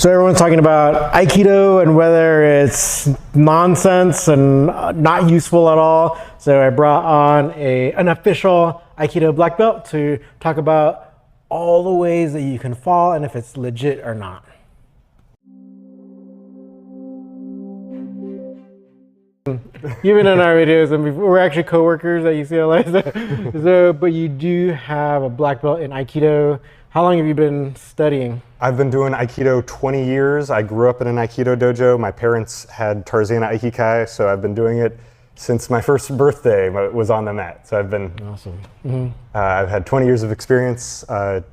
So everyone's talking about Aikido and whether it's nonsense and not useful at all. So I brought on an official Aikido black belt to talk about all the ways that you can fall and if it's legit or not. Even in our videos, and we're actually co-workers at UCLA, but you do have a black belt in Aikido. How long have you been studying? I've been doing Aikido 20 years. I grew up in an Aikido dojo. My parents had Tarzana Aikikai, so I've been doing it since my first birthday was on the mat. So I've been awesome. Mm-hmm. I've had 20 years of experience. Got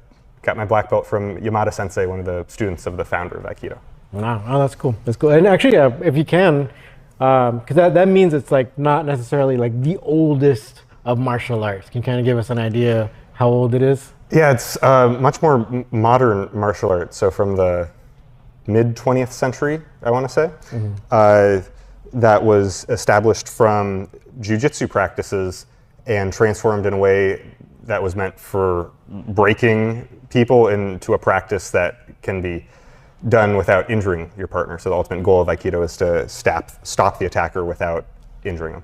my black belt from Yamada Sensei, one of the students of the founder of Aikido. Wow, oh, that's cool. That's cool. And actually, if you can, because that means it's like not necessarily like the oldest of martial arts. Can you kind of give us an idea how old it is? Yeah, it's much more modern martial arts. So from the mid 20th century, I want to say, that was established from jiu-jitsu practices and transformed in a way that was meant for breaking people into a practice that can be done without injuring your partner. So the ultimate goal of Aikido is to stop the attacker without injuring them.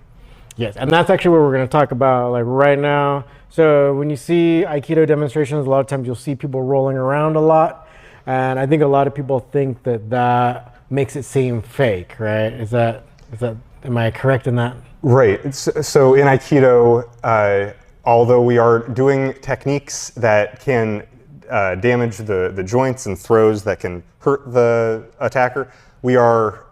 Yes, and that's actually what we're going to talk about like right now. So when you see Aikido demonstrations, a lot of times you'll see people rolling around a lot. And I think a lot of people think that makes it seem fake, right? Am I correct in that? Right. So in Aikido, although we are doing techniques that can damage the joints and throws that can hurt the attacker, we are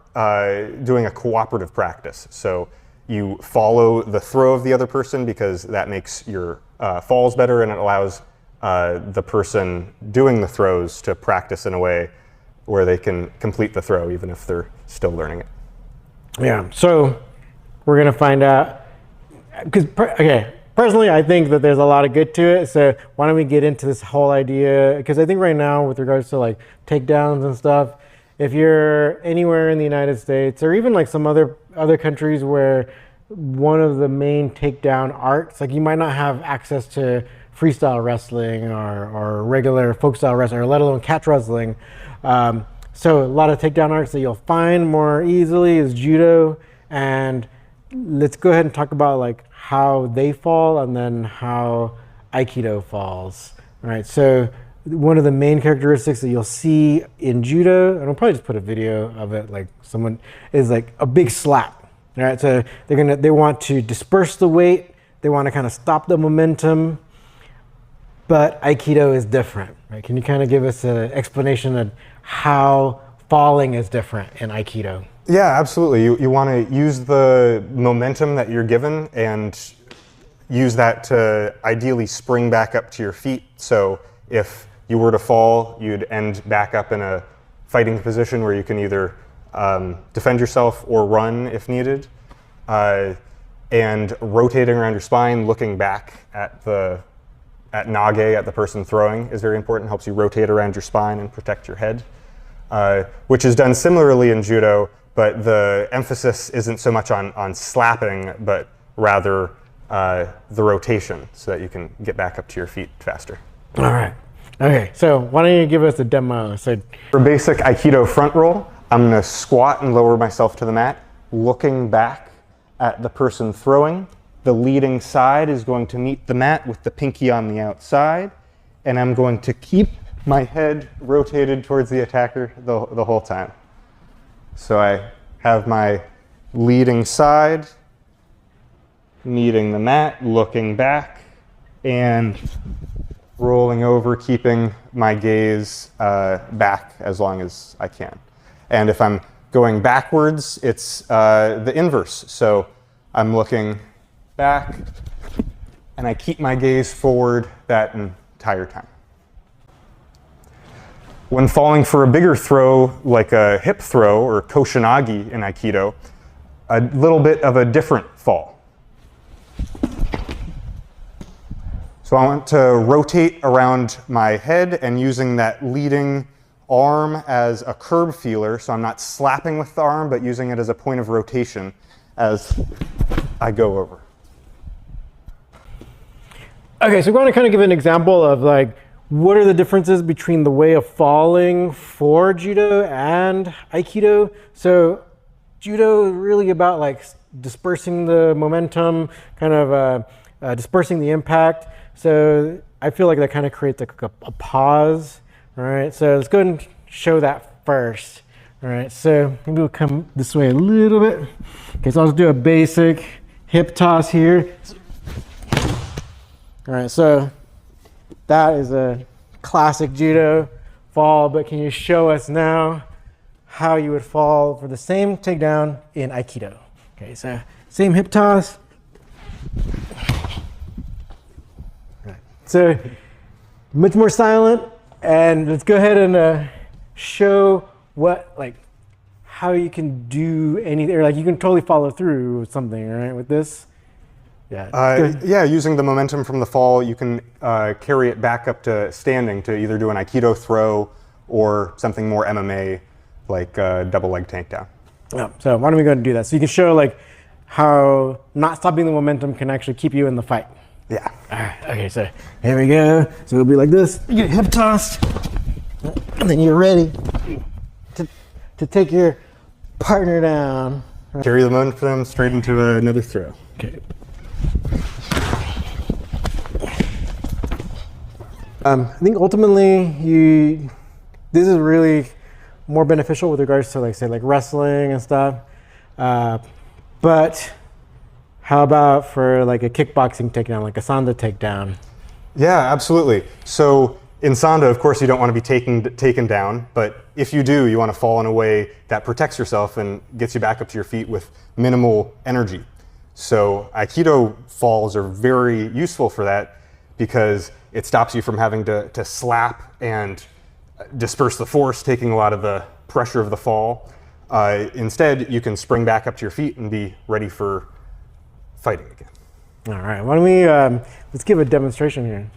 doing a cooperative practice. So you follow the throw of the other person because that makes your falls better, and it allows the person doing the throws to practice in a way where they can complete the throw even if they're still learning it. Yeah, so we're going to find out, because personally I think that there's a lot of good to it, so why don't we get into this whole idea, because I think right now with regards to like takedowns and stuff, if you're anywhere in the United States or even like some other countries where one of the main takedown arts, like you might not have access to freestyle wrestling or regular folk style wrestling, or let alone catch wrestling. So a lot of takedown arts that you'll find more easily is judo. And let's go ahead and talk about like how they fall and then how Aikido falls. All right, so one of the main characteristics that you'll see in judo, and I'll probably just put a video of it, like someone is like a big slap. All right, so they want to disperse the weight, they want to kind of stop the momentum, but Aikido is different, right? Can you kind of give us an explanation of how falling is different in Aikido? Yeah, absolutely. You want to use the momentum that you're given and use that to ideally spring back up to your feet. So if you were to fall, you'd end back up in a fighting position where you can either defend yourself or run if needed. And rotating around your spine, looking back at nage, at the person throwing, is very important. Helps you rotate around your spine and protect your head, which is done similarly in judo, but the emphasis isn't so much on slapping, but rather the rotation so that you can get back up to your feet faster. All right. Okay, so why don't you give us a demo? So for basic Aikido front roll, I'm going to squat and lower myself to the mat, looking back at the person throwing. The leading side is going to meet the mat with the pinky on the outside, and I'm going to keep my head rotated towards the attacker the whole time. So I have my leading side meeting the mat, looking back, and rolling over, keeping my gaze back as long as I can. And if I'm going backwards, it's the inverse. So I'm looking back, and I keep my gaze forward that entire time. When falling for a bigger throw, like a hip throw or koshinagi in Aikido, a little bit of a different fall. So I want to rotate around my head and using that leading arm as a curb feeler, so I'm not slapping with the arm, but using it as a point of rotation as I go over. Okay, so we're going to kind of give an example of like what are the differences between the way of falling for judo and Aikido? So judo is really about like dispersing the momentum, kind of dispersing the impact. So I feel like that kind of creates like a pause. All right, so let's go ahead and show that first. All right, so maybe we'll come this way a little bit. Okay, so I'll just do a basic hip toss here. All right, so that is a classic judo fall, but can you show us now how you would fall for the same takedown in Aikido? Okay, so same hip toss. Right. So much more silent, and let's go ahead and show what, like, how you can do anything, or like you can totally follow through with something, right, with this. Yeah. Yeah, using the momentum from the fall, you can carry it back up to standing to either do an Aikido throw or something more MMA, like double leg takedown. Yeah, so why don't we go ahead and do that? So you can show like how not stopping the momentum can actually keep you in the fight. Yeah. All right, okay, so here we go. So it'll be like this. You get hip tossed, and then you're ready to take your partner down. Carry the momentum straight into another throw. Okay. I think ultimately this is really more beneficial with regards to like say like wrestling and stuff. But how about for like a kickboxing takedown, like a Sanda takedown? Yeah, absolutely. So in Sanda, of course, you don't want to be taken down, but if you do, you want to fall in a way that protects yourself and gets you back up to your feet with minimal energy. So Aikido falls are very useful for that because it stops you from having to slap and disperse the force, taking a lot of the pressure of the fall. Instead, you can spring back up to your feet and be ready for fighting again. All right, why don't we, let's give a demonstration here.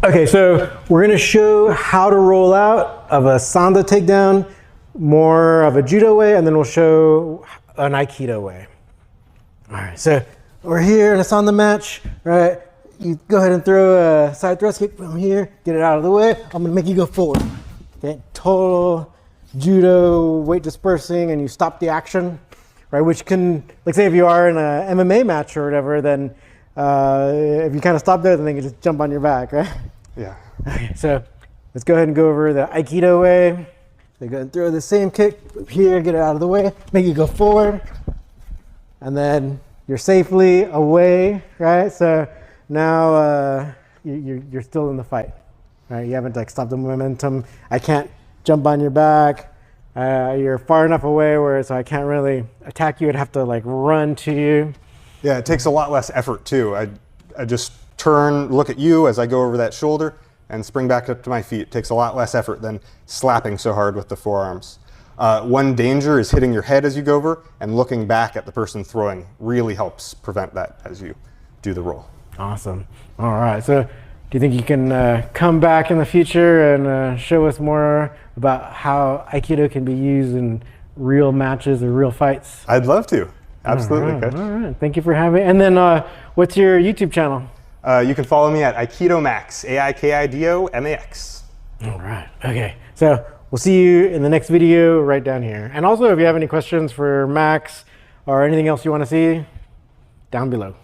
Okay, so we're gonna show how to roll out of a Sanda takedown, more of a judo way, and then we'll show an Aikido way. All right, so we're here in a Sanda match, right? You go ahead and throw a side thrust kick from here, get it out of the way. I'm gonna make you go forward. Okay, total judo weight dispersing, and you stop the action, right? Which can, like say if you are in a MMA match or whatever, then if you kind of stop there, then they can just jump on your back, right? Yeah. Okay, so let's go ahead and go over the Aikido way. So go and throw the same kick here, get it out of the way, make you go forward, and then you're safely away, right? So now you're still in the fight, right? You haven't like stopped the momentum. I can't jump on your back. You're far enough away where so I can't really attack you. I'd have to like run to you. Yeah, it takes a lot less effort too. I just turn, look at you as I go over that shoulder and spring back up to my feet. It takes a lot less effort than slapping so hard with the forearms. One danger is hitting your head as you go over, and looking back at the person throwing really helps prevent that as you do the roll. Awesome. All right. So do you think you can come back in the future and show us more about how Aikido can be used in real matches or real fights? I'd love to. Absolutely, Coach. All right. Thank you for having me. And then what's your YouTube channel? You can follow me at Aikido Max, AIKIDO-MAX. All right. Okay. So we'll see you in the next video right down here. And also, if you have any questions for Max or anything else you want to see, down below.